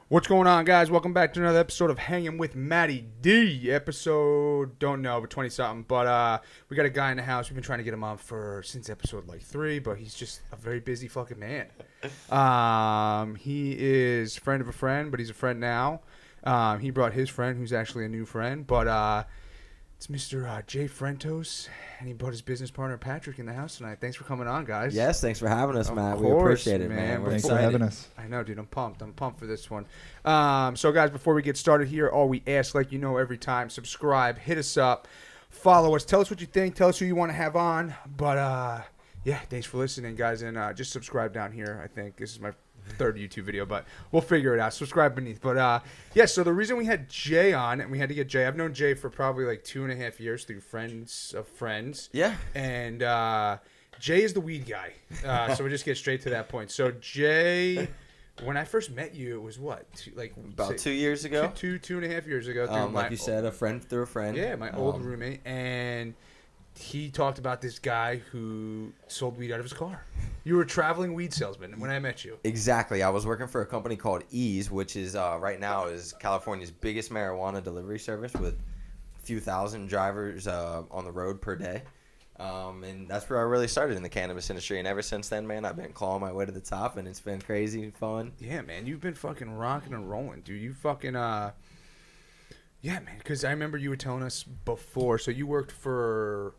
What's going on, guys? Welcome back to another episode of Hangin with Matty D. Episode, don't know, but 20-something. But we got a guy in the house. We've been trying to get him on since episode 3, but he's just a very busy fucking man. He is a friend of a friend, but he's a friend now. He brought his friend, who's actually a new friend. But it's Mr. Jay Frentos, and he brought his business partner, Patrick, in the house tonight. Thanks for coming on, guys. Yes, thanks for having us, Matt. Of We course, appreciate it, man. We're Thanks excited. for having us. I know, dude. I'm pumped. I'm pumped for this one. So, guys, before we get started here, all we ask, like you know every time, subscribe, hit us up, follow us, tell us what you think, tell us who you want to have on. But, yeah, thanks for listening, guys. And just subscribe down here. I think this is my third YouTube video, but we'll figure it out. Subscribe beneath. But, yeah, so the reason we had Jay on, and we had to get Jay, I've known Jay for probably like 2.5 years through friends of friends. Yeah. And Jay is the weed guy. So we just get straight to that point. So Jay, when I first met you, it was what? About 2 years ago. 2.5 years ago. Like you said, a friend through a friend. Yeah, my old roommate. And he talked about this guy who sold weed out of his car. You were a traveling weed salesman when I met you. Exactly. I was working for a company called Ease, which is right now is California's biggest marijuana delivery service with a few thousand drivers on the road per day. And that's where I really started in the cannabis industry. And ever since then, man, I've been clawing my way to the top, and it's been crazy and fun. Yeah, man, you've been fucking rocking and rolling, dude. You fucking, yeah, man, because I remember you were telling us before, so you worked for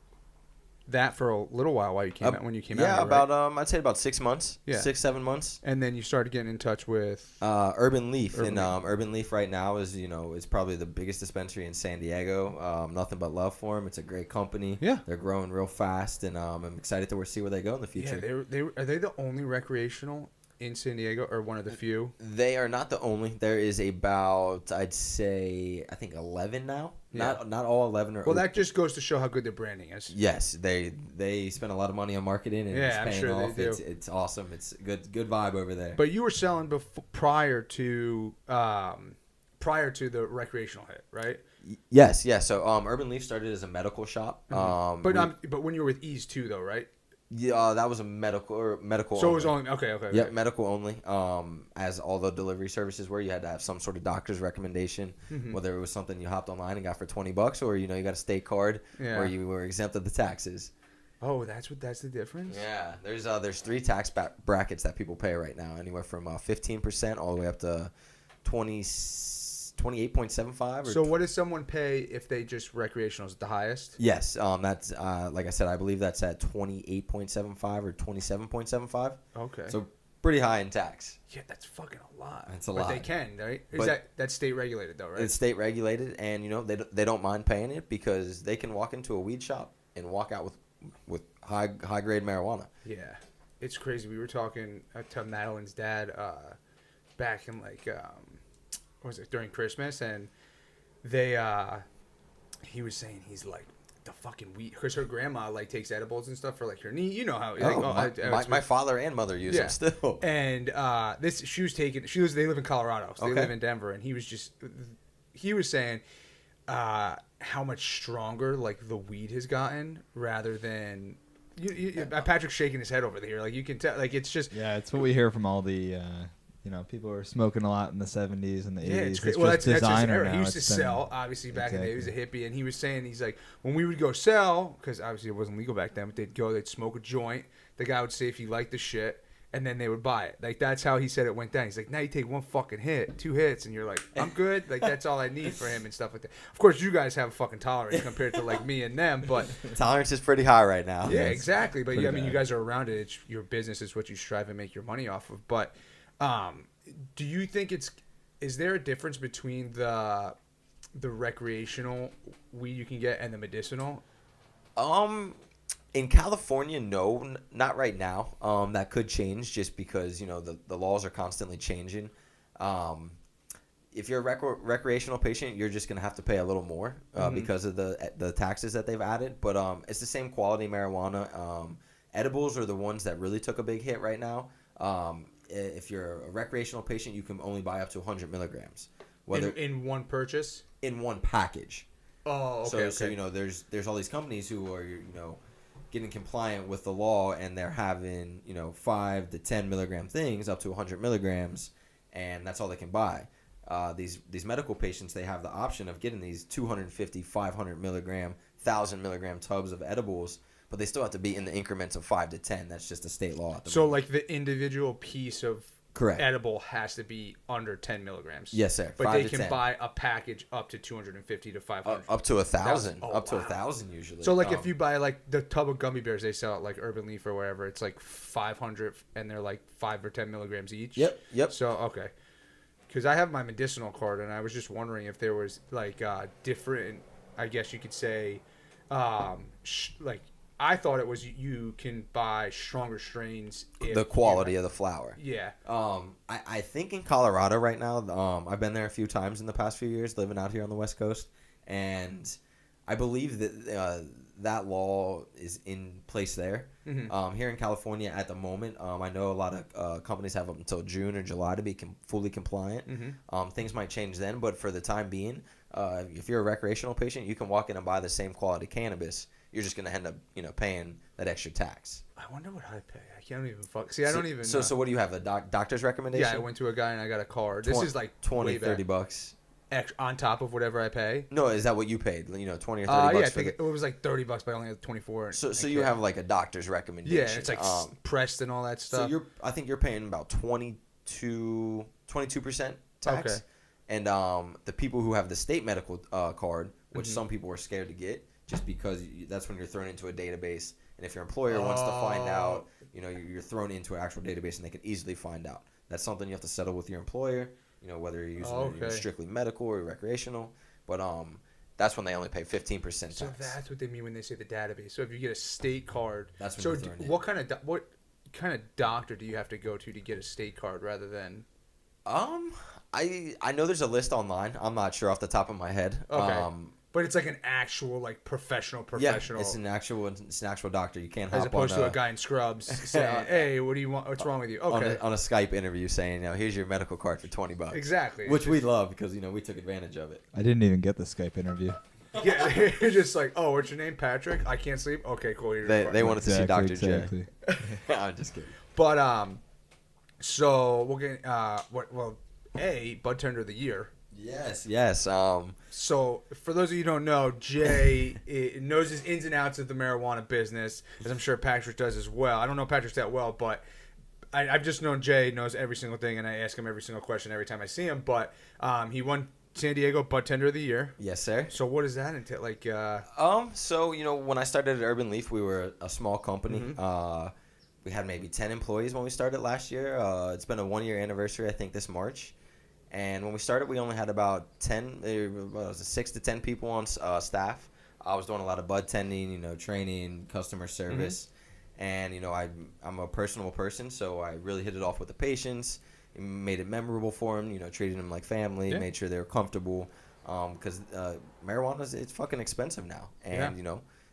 that for a little while you came out, when you came out. Yeah, here, about, right? I'd say about 6 months. Yeah. 6-7 months. And then you started getting in touch with Urban Leaf. Urban And Leaf. Urban Leaf right now is, it's probably the biggest dispensary in San Diego. Nothing but love for them. It's a great company. Yeah. They're growing real fast, and I'm excited to see where they go in the future. Yeah, are they the only recreational in San Diego, or one of the few? They are not the only. There is about, I'd say, I think 11 now. Yeah. Not all 11 are. Well, that just goes to show how good their branding is. Yes, they spend a lot of money on marketing, and Yeah, I'm it's paying sure they off. do. It's awesome. It's good vibe over there. But you were selling prior to the recreational hit, right? Yes. So Urban Leaf started as a medical shop. But when you were with Ease too, though, right? Yeah, that was a medical So it was only okay. Yeah, medical only. As all the delivery services were, you had to have some sort of doctor's recommendation, whether it was something you hopped online and got for $20, or you got a state card, or you were exempt of the taxes. Oh, that's the difference. Yeah, there's 3 tax brackets that people pay right now, anywhere from 15% all the way up to 28.75. So what does someone pay if they just recreational is the highest? Yes, that's like I said, I believe that's at 28.75 or 27.75. Okay. So pretty high in tax. Yeah, that's fucking a lot. That's a but lot. they can, right? That's state regulated though, right? It's state regulated, and they don't mind paying it because they can walk into a weed shop and walk out with high grade marijuana. Yeah, it's crazy. We were talking to Madeline's dad back in what was it, during Christmas, and he was saying he's like the fucking weed, because her grandma takes edibles and stuff for her knee. You know how My father and mother use them still. And they live in Colorado, so they live in Denver, and he was saying how much stronger the weed has gotten rather than Patrick's shaking his head over there. You can tell, it's just It's what we hear from all the people who were smoking a lot in the 70s and the 80s. It's great. It's Well, just that's his designer era. now. He used to It's been- sell, obviously, back in the day. He was a hippie, and he was saying, he's like, when we would go sell, because obviously it wasn't legal back then, but they'd smoke a joint. The guy would say if you like the shit, and then they would buy it. That's how he said it went down. He's like, now you take one fucking hit, 2 hits, and you're like, I'm good. That's all I need for him and stuff like that. Of course, you guys have a fucking tolerance compared to me and them, but Tolerance is pretty high right now. yeah, exactly. But pretty I mean, you bad. guys are around it. It's your business is what you strive to make your money off of. But do you think is there a difference between the recreational weed you can get and the medicinal? In California, no, not right now. That could change just because the laws are constantly changing. If you're a recreational patient, you're just gonna have to pay a little more because of the taxes that they've added. But it's the same quality marijuana. Edibles are the ones that really took a big hit right now. If you're a recreational patient, you can only buy up to 100 milligrams. Whether In one purchase? in one package. Oh, okay. So there's all these companies who are getting compliant with the law, and they're having 5 to 10 milligram things up to 100 milligrams, and that's all they can buy. these medical patients, they have the option of getting these 250, 500 milligram, 1,000 milligram tubs of edibles, but they still have to be in the increments of 5 to 10. That's just a state law at the So, moment. like, the individual piece of Correct. edible has to be under 10 milligrams. Yes, sir. But 5 they to can 10. buy a package up to 250 to 500. Up to 1,000. Oh, Up to wow. 1,000 usually. So, like, if you buy, like, the tub of gummy bears they sell at, like, Urban Leaf or wherever, it's, like, 500, and they're, like, 5 or 10 milligrams each? Yep. So, okay. Because I have my medicinal card, and I was just wondering if there was, like, different, I guess you could say, like, I thought it was you can buy stronger strains. The quality of the flower. Yeah. I think in Colorado right now, I've been there a few times in the past few years living out here on the West Coast, and I believe that that law is in place there. Mm-hmm. Here in California at the moment, I know a lot of companies have up until June or July to be fully compliant. Mm-hmm. Things might change then, but for the time being, if you're a recreational patient, you can walk in and buy the same quality cannabis. You're just going to end up, paying that extra tax. I wonder what I pay. I can't even fuck. See, I don't even know. So what do you have? A doctor's recommendation? Yeah, I went to a guy and I got a card. This is like 20, 30 bucks. On top of whatever I pay. No, is that what you paid? 20 or 30 bucks. Yeah, I for think it was like $30, but I only had 24. So you have like a doctor's recommendation. Yeah, it's like pressed and all that stuff. So I think you're paying about 22% tax. Okay. And the people who have the state medical card, which some people are scared to get, just because that's when you're thrown into a database, and if your employer wants to find out, you're thrown into an actual database, and they can easily find out. That's something you have to settle with your employer. Whether you're using it strictly medical or recreational, but that's when they only pay 15% tax. So that's what they mean when they say the database. So if you get a state card, that's when so you're thrown in. what kind of doctor do you have to go to get a state card rather than? I know there's a list online. I'm not sure off the top of my head. Okay. But it's like an actual, like, professional. Yeah, it's an actual doctor. You can't hop as opposed on to a guy in scrubs saying, "Hey, what do you want? What's wrong with you?" Okay. on a Skype interview saying, "Here's your medical card for $20." Exactly. Which we love because we took advantage of it. I didn't even get the Skype interview. Yeah, you're just like, "Oh, what's your name, Patrick? I can't sleep." Okay, cool. They wanted to see Dr. Exactly. J. I'm just kidding. But so we'll get Bud Tender of the Year. Yes. So, for those of you who don't know, Jay knows his ins and outs of the marijuana business, as I'm sure Patrick does as well. I don't know Patrick that well, but I've just known Jay knows every single thing, and I ask him every single question every time I see him. But he won San Diego Bud Tender of the Year. Yes, sir. So, what does that entail? Like, So, when I started at Urban Leaf, we were a small company. Mm-hmm. We had maybe 10 employees when we started last year. It's been a 1-year anniversary, I think, this March. And when we started, we only had about 6 to 10 people on staff. I was doing a lot of bud tending, training, customer service. And, I'm a personable person, so I really hit it off with the patients, made it memorable for them, treated them like family, made sure they were comfortable. Because marijuana, it's fucking expensive now. And,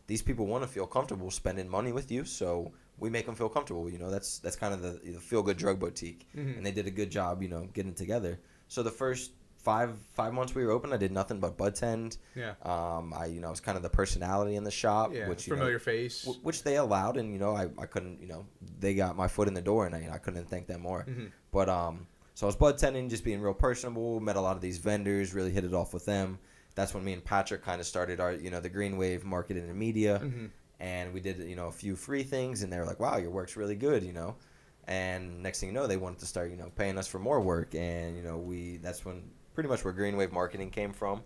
these people want to feel comfortable spending money with you, so we make them feel comfortable. That's kind of the feel-good drug boutique. And they did a good job, getting it together. So the first five months we were open, I did nothing but bud tend. Yeah. I was kind of the personality in the shop, which familiar face, which they allowed, and I couldn't, they got my foot in the door, and I couldn't thank them more. But so I was bud tending, just being real personable. Met a lot of these vendors, really hit it off with them. That's when me and Patrick kind of started our the Green Wave marketing and media, and we did a few free things, and they were like, wow, your work's really good, And next thing you know, they wanted to start, paying us for more work, and that's when pretty much where Green Wave marketing came from.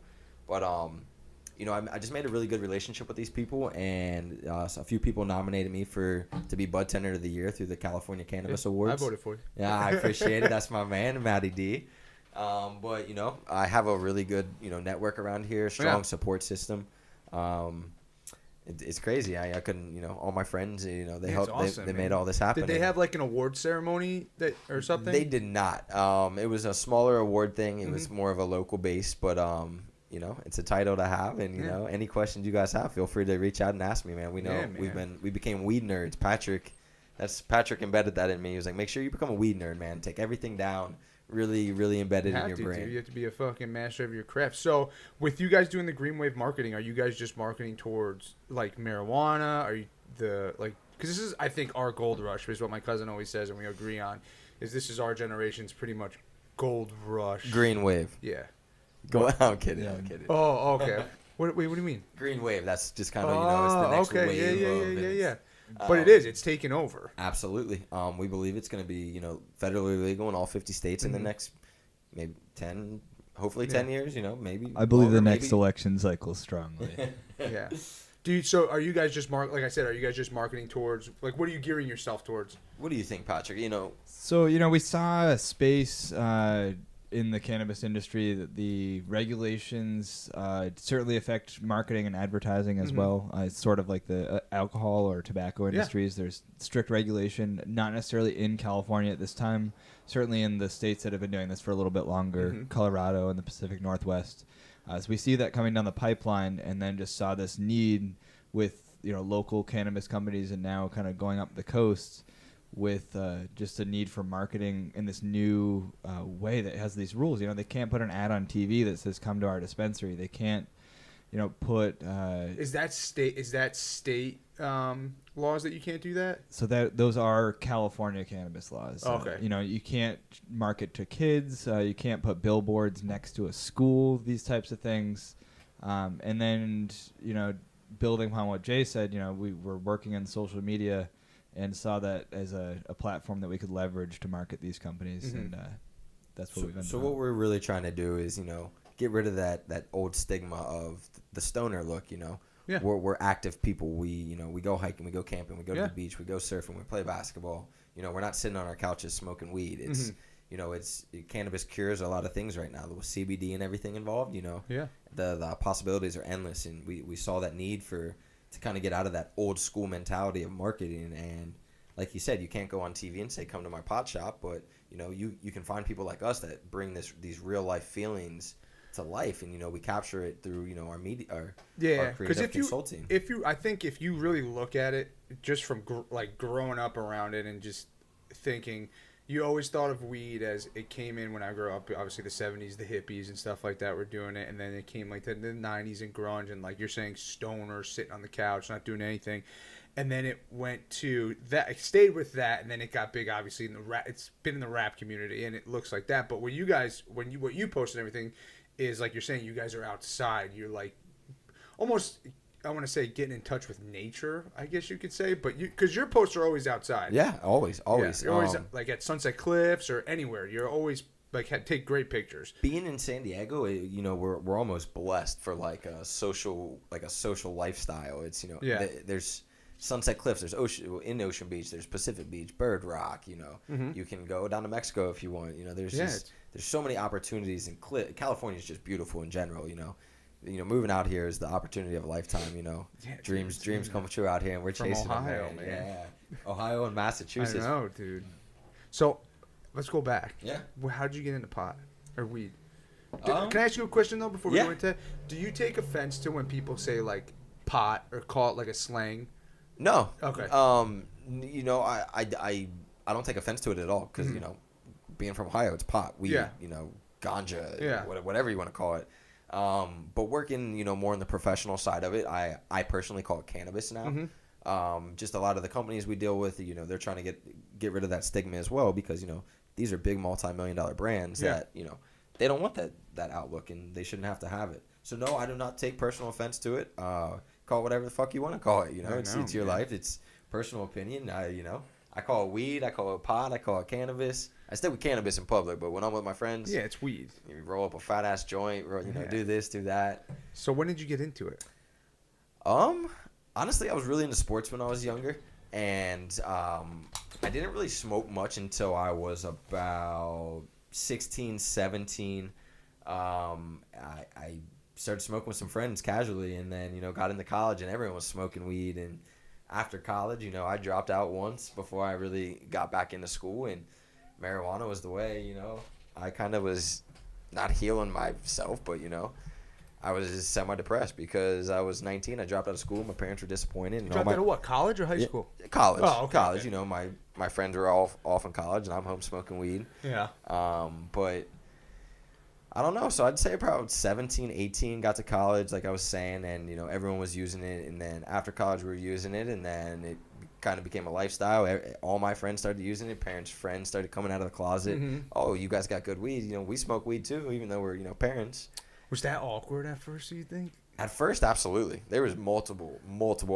But I just made a really good relationship with these people, and so a few people nominated me to be Bud Tender of the Year through the California Cannabis Awards. I voted for you. Yeah, I appreciate it. That's my man, Matty D. But I have a really good network around here, strong support system. It's crazy. I couldn't, all my friends, they helped. Awesome, they made all this happen. Did they have like an award ceremony or something? They did not. It was a smaller award thing. It was more of a local base, but it's a title to have. And any questions you guys have, feel free to reach out and ask me, man. We know we became weed nerds. Patrick embedded that in me. He was like, make sure you become a weed nerd, man. Take everything down. Really, really embedded in your brain. You have to be a fucking master of your craft. So, with you guys doing the Green Wave marketing, are you guys just marketing towards like marijuana? Are you because this is, I think, our gold rush, is what my cousin always says, and we agree on, is this is our generation's pretty much gold rush. Green wave. Yeah. Go. I'm kidding. Yeah. I'm kidding. Oh, okay. Wait, what do you mean? Green wave. That's just kind of it's the next okay. wave. Yeah. But it is. It's taken over. Absolutely. We believe it's going to be federally legal in all 50 states in the next maybe 10, hopefully 10 years. Maybe. I believe longer, the next maybe. election cycle strongly. Yeah. Dude, so are you guys just like I said, are you guys just marketing towards, like, what are you gearing yourself towards? What do you think, Patrick? So, we saw a space in the cannabis industry that the regulations certainly affect marketing and advertising as well. It's sort of like the alcohol or tobacco industries. There's strict regulation, not necessarily in California at this time, certainly in the states that have been doing this for a little bit longer, Colorado and the Pacific Northwest. So we see that coming down the pipeline, and then just saw this need with local cannabis companies, and now kind of going up the coast with just a need for marketing in this new way that has these rules. They can't put an ad on TV that says "Come to our dispensary." They can't, put. Is that state laws that you can't do that? So those are California cannabis laws. Okay. You can't market to kids. You can't put billboards next to a school. These types of things, and then building upon what Jay said, we were working on social media and saw that as a platform that we could leverage to market these companies, and that's what we've been doing. So what we're really trying to do is get rid of that old stigma of the stoner look. Yeah. We're active people. We go hiking, we go camping, we go to Yeah. the beach, we go surfing, we play basketball. We're not sitting on our couches smoking weed. It's it's cannabis cures a lot of things right now with CBD and everything involved. Yeah. The possibilities are endless, and we saw that need to kind of get out of that old school mentality of marketing. And like you said, you can't go on TV and say come to my pot shop, but you can find people like us that bring these real life feelings to life, and we capture it through our media, our creative consulting. I think if you really look at it just from growing up around it and just thinking, you always thought of weed as it came in when I grew up. Obviously, the 70s, the hippies and stuff like that were doing it, and then it came like the 90s and grunge, and like you're saying, stoners sitting on the couch, not doing anything. And then it went to that. It stayed with that, and then it got big. Obviously, in the rap, it's been in the rap community, and it looks like that. But what you posted everything is like you're saying, you guys are outside. You're like almost, I want to say, getting in touch with nature, I guess you could say. But because your posts are always outside. Yeah, always. Yeah, you're always like at Sunset Cliffs or anywhere. You're always like take great pictures. Being in San Diego, we're almost blessed for like a social lifestyle. It's there's Sunset Cliffs, there's Ocean Beach, there's Pacific Beach, Bird Rock. You can go down to Mexico if you want. There's so many opportunities, and California is just beautiful in general. Moving out here is the opportunity of a lifetime. Dreams come true out here, and we're chasing Ohio, them. man. Yeah, Ohio and Massachusetts. I know, dude. So let's go back. Yeah. Well, how'd you get into pot or weed? Can I ask you a question though before we go into that? Do you take offense to when people say like pot or call it like a slang? No. Okay. I don't take offense to it at all because being from Ohio, it's pot, weed, ganja, whatever you want to call it. But working, more on the professional side of it, I personally call it cannabis now. Just a lot of the companies we deal with, they're trying to get rid of that stigma as well because these are big multi-million-dollar brands that they don't want that outlook, and they shouldn't have to have it. So no, I do not take personal offense to it. Call it whatever the fuck you want to call it. It's your life. It's personal opinion. I call it weed. I call it pot. I call it cannabis. I stick with cannabis in public, but when I'm with my friends, it's weed. You roll up a fat ass joint. Do this, do that. So when did you get into it? Honestly, I was really into sports when I was younger, and I didn't really smoke much until I was about 16, 17. I started smoking with some friends casually, and then got into college, and everyone was smoking weed. And after college, I dropped out once before I really got back into school, and marijuana was the way. I kind of was not healing myself, but I was just semi-depressed because I was 19. I dropped out of school. My parents were disappointed. You dropped out of what? College or high school? College. Oh, okay, college. okay. My friends were all off in college, and I'm home smoking weed. Yeah. But I don't know. So I'd say probably 17, 18, got to college, like I was saying, and, you know, everyone was using it. And then after college, we were using it, and then it kind of became a lifestyle. All my friends started using it. Parents' friends started coming out of the closet. Mm-hmm. Oh, you guys got good weed. You know, we smoke weed too, even though we're, you know, parents. Was that awkward at first, do you think? At first, absolutely. There was multiple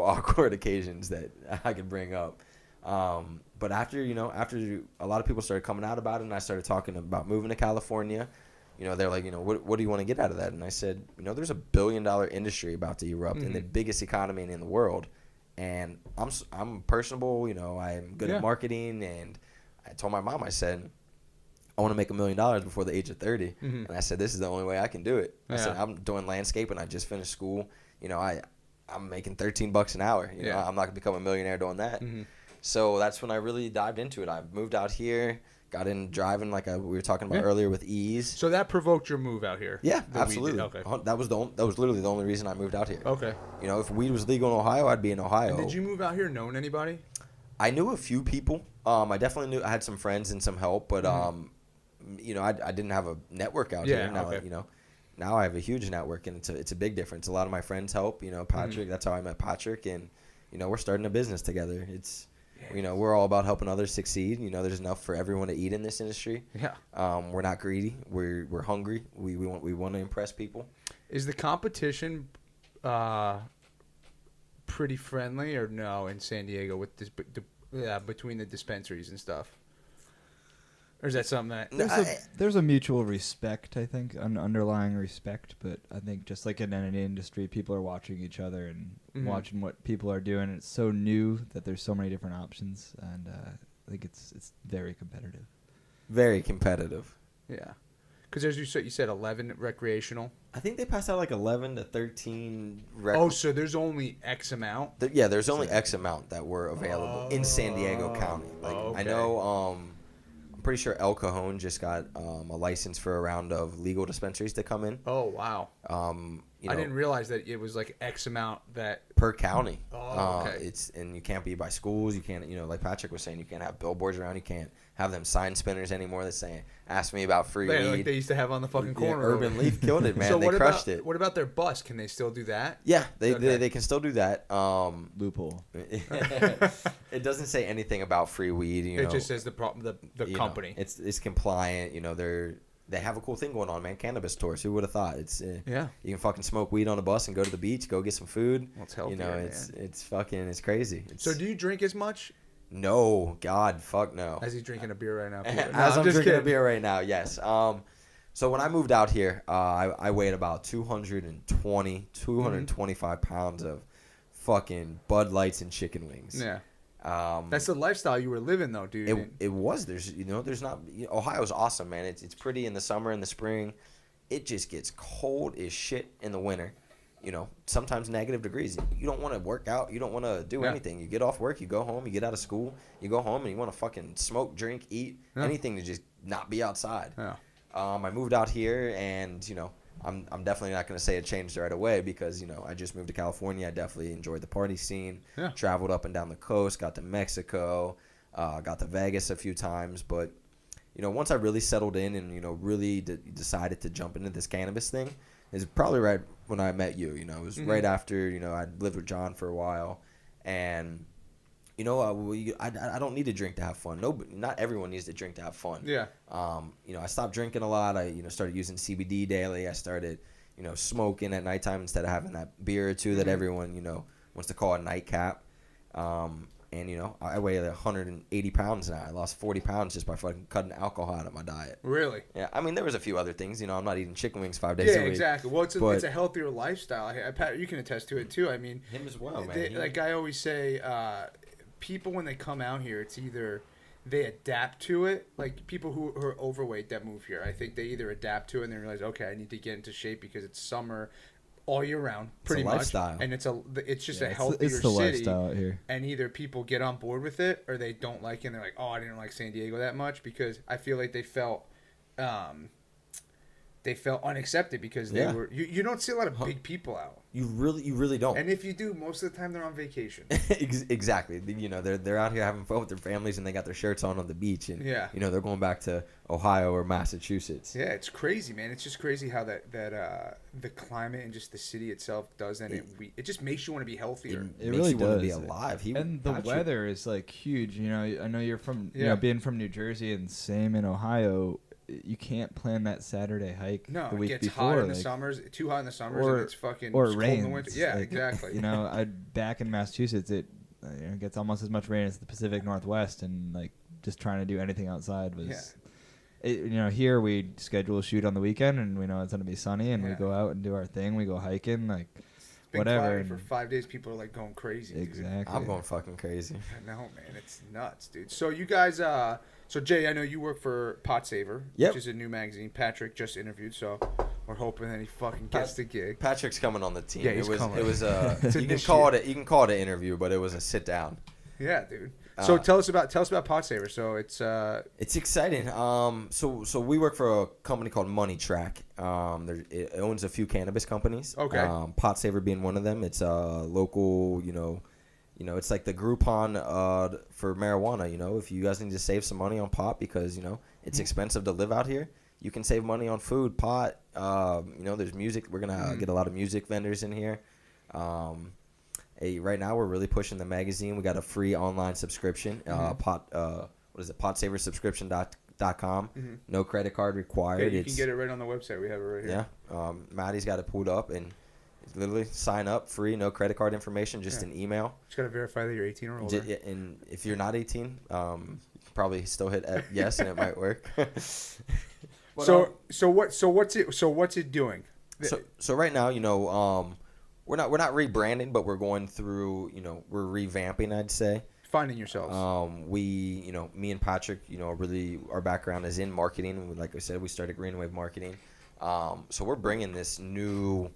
awkward occasions that I could bring up. But after a lot of people started coming out about it, and I started talking about moving to California, you know, they're like, you know, what do you want to get out of that? And I said, you know, there's a $1 billion industry about to erupt in the biggest economy in the world. And I'm personable, you know, I'm good at marketing. And I told my mom, I said, I want to make $1 million before the age of 30. And I said, this is the only way I can do it. I said, I'm doing landscape and I just finished school. You know, I'm making $13 an hour. You know, I'm not going to become a millionaire doing that. So that's when I really dived into it. I moved out here, got in driving like we were talking about earlier with ease. So that provoked your move out here? Yeah, The absolutely. weed did? Okay. That was literally the only reason I moved out here. Okay. You know, if weed was legal in Ohio, I'd be in Ohio. And did you move out here knowing anybody? I knew a few people. I definitely knew I had some friends and some help, but you know, I didn't have a network out here. Now, you know, now I have a huge network, and it's a big difference. A lot of my friends help. You know, Patrick. That's how I met Patrick, and you know, we're starting a business together. It's you know, we're all about helping others succeed. You know, there's enough for everyone to eat in this industry. Yeah. We're not greedy. We're hungry. We want to impress people. Is the competition pretty friendly or no in San Diego with this between the dispensaries and stuff? Or is that something that there's a mutual respect, I think, an underlying respect, but I think just like in any industry, people are watching each other and watching what people are doing. It's so new that there's so many different options, and I think it's very competitive. Very competitive. Yeah. Because as you said 11 recreational. I think they passed out like 11 to 13. So there's only X amount? There's only X amount that were available in San Diego County. Like I know, I'm pretty sure El Cajon just got a license for a round of legal dispensaries to come in. Oh wow! You know, I didn't realize that it was like X amount that per county. Oh, okay. And you can't be by schools. You can't, you know, like Patrick was saying, you can't have billboards around. You can't have them sign spinners anymore. That's saying, "Ask me about free weed." Like they used to have on the fucking corner. Urban Leaf killed it, man. So they crushed it. What about their bus? Can they still do that? Yeah, they can still do that. Loophole. It doesn't say anything about free weed. You know, it just says the company. Know, it's compliant. You know, they have a cool thing going on, man. Cannabis tours. Who would have thought? It's you can fucking smoke weed on a bus and go to the beach, go get some food. Well, it's healthier, you know, it's crazy. So do you drink as much? No, God, fuck no. As he's drinking a beer right now. As I'm drinking a beer right now, yes. So when I moved out here, I weighed about 225 pounds of fucking Bud Lights and chicken wings. Yeah. That's the lifestyle you were living, though, dude. It was. There's not. Ohio's awesome, man. It's pretty in the summer and the spring. It just gets cold as shit in the winter. You know, sometimes negative degrees. You don't want to work out. You don't want to do anything. You get off work, you go home, you get out of school, you go home, and you want to fucking smoke, drink, eat, anything to just not be outside. Yeah. I moved out here, and you know, I'm definitely not going to say it changed right away because you know I just moved to California. I definitely enjoyed the party scene. Yeah. Traveled up and down the coast, got to Mexico, got to Vegas a few times, but you know, once I really settled in and you know really decided to jump into this cannabis thing, is probably right when I met you. You know, it was right after, you know, I lived with John for a while. And, you know, I don't need to drink to have fun. Not everyone needs to drink to have fun. Yeah. You know, I stopped drinking a lot. I, you know, started using CBD daily. I started, you know, smoking at nighttime instead of having that beer or two that everyone, you know, wants to call a nightcap. And, you know, I weigh 180 pounds now. I lost 40 pounds just by fucking cutting alcohol out of my diet. Really? Yeah. I mean, there was a few other things. You know, I'm not eating chicken wings 5 days a week. Yeah, exactly. Well, it's a healthier lifestyle. Pat, you can attest to it, too. I mean, him as well, man. Like I always say, people, when they come out here, it's either they adapt to it. Like people who are overweight that move here, I think they either adapt to it and they realize, okay, I need to get into shape because it's summer all year round, pretty much. Lifestyle. And it's just a healthier it's the city. Lifestyle out here. And either people get on board with it or they don't like it and they're like, oh, I didn't like San Diego that much, because I feel like they felt they felt unaccepted because they were. You don't see a lot of big people out. You really don't. And if you do, most of the time they're on vacation. Exactly. You know, they're out here having fun with their families, and they got their shirts on the beach, and you know, they're going back to Ohio or Massachusetts. Yeah, it's crazy, man. It's just crazy how that the climate and just the city itself does, and it just makes you want to be healthier. It makes really you want does. to be alive. And the weather is like huge. You know, I know you're from you know, being from New Jersey and same in Ohio. You can't plan that Saturday hike the week it gets before. hot in the summers, too hot in the summers, and it's fucking or it's it cold in the rains. winter. Yeah, Like, exactly. You know, back in Massachusetts, it gets almost as much rain as the Pacific Northwest, and like just trying to do anything outside was. You know, here we schedule a shoot on the weekend, and we know it's gonna be sunny, and we go out and do our thing. We go hiking, like whatever. For 5 days, people are like going crazy. Exactly. I'm going fucking crazy. I know, man. It's nuts, dude. So you guys, so Jay, I know you work for PotSaver, which is a new magazine. Patrick just interviewed, so we're hoping that he fucking gets the gig. Patrick's coming on the team. Yeah, he's coming. It was you can call it an interview, but it was a sit down. Yeah, dude. So tell us about PotSaver. So it's exciting. So we work for a company called Money Track. It owns a few cannabis companies. Okay. PotSaver being one of them. It's a local, you know, it's like the Groupon for marijuana. You know, if you guys need to save some money on pot because you know it's expensive to live out here, you can save money on food, pot. You know, there's music. We're gonna get a lot of music vendors in here. Right now we're really pushing the magazine. We got a free online subscription. PotSaverSubscription.com. No credit card required. you can get it right on the website. We have it right here. Yeah. Maddie's got it pulled up and literally sign up free. No credit card information. Just an email. Just gotta verify that you're 18 or older. And if you're not 18, you can probably still hit yes and it might work. So what's it doing? So right now, you know, we're not rebranding, but we're going through, you know, we're revamping, I'd say. Finding yourselves. You know, me and Patrick, you know, really our background is in marketing. Like I said, we started Green Wave Marketing. So we're bringing this new,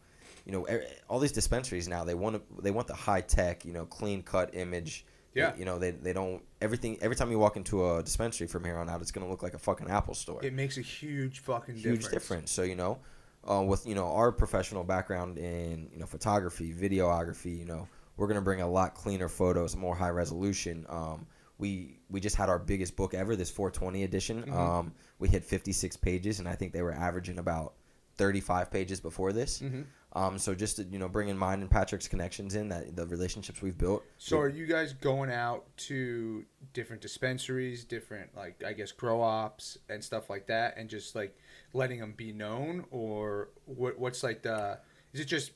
you know, all these dispensaries now, they want the high tech, you know, clean cut image. Yeah. You know, they don't every time you walk into a dispensary from here on out, it's gonna look like a fucking Apple store. It makes a huge fucking difference. So, you know, with, you know, our professional background in, you know, photography, videography, you know, we're going to bring a lot cleaner photos, more high resolution. We just had our biggest book ever, this 420 edition. We hit 56 pages, and I think they were averaging about 35 pages before this. So just to, you know, bringing mine and Patrick's connections in, that the relationships we've built. So are you guys going out to different dispensaries, different, like, I guess, grow ops and stuff like that, and just like letting them be known, or what's like is it just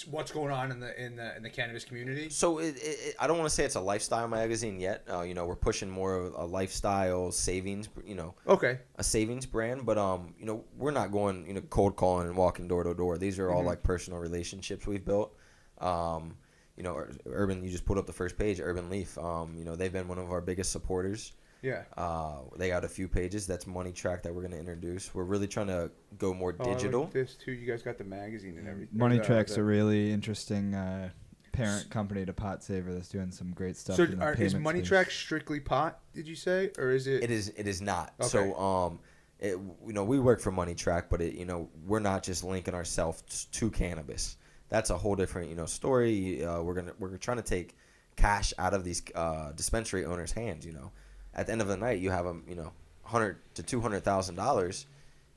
what's going on in the cannabis community? So I don't want to say it's a lifestyle magazine yet. You know, we're pushing more of a lifestyle savings, you know, a savings brand. But you know, we're not going, you know, cold calling and walking door to door. These are all like personal relationships we've built. You know, Urban, you just put up the first page, Urban Leaf. You know, they've been one of our biggest supporters. Yeah. They got a few pages. That's Money Track that we're going to introduce. We're really trying to go more digital. I like this too. You guys got the magazine and everything. Money Track's a really interesting parent company to PotSaver that's doing some great stuff. So in the is Money Track strictly pot? Did you say, or is it? It is not. Okay. So you know, we work for Money Track, but you know, we're not just linking ourselves to cannabis. That's a whole different, you know, story. We're trying to take cash out of these dispensary owners' hands. You know, at the end of the night, you have them, you know, $100,000 to $200,000.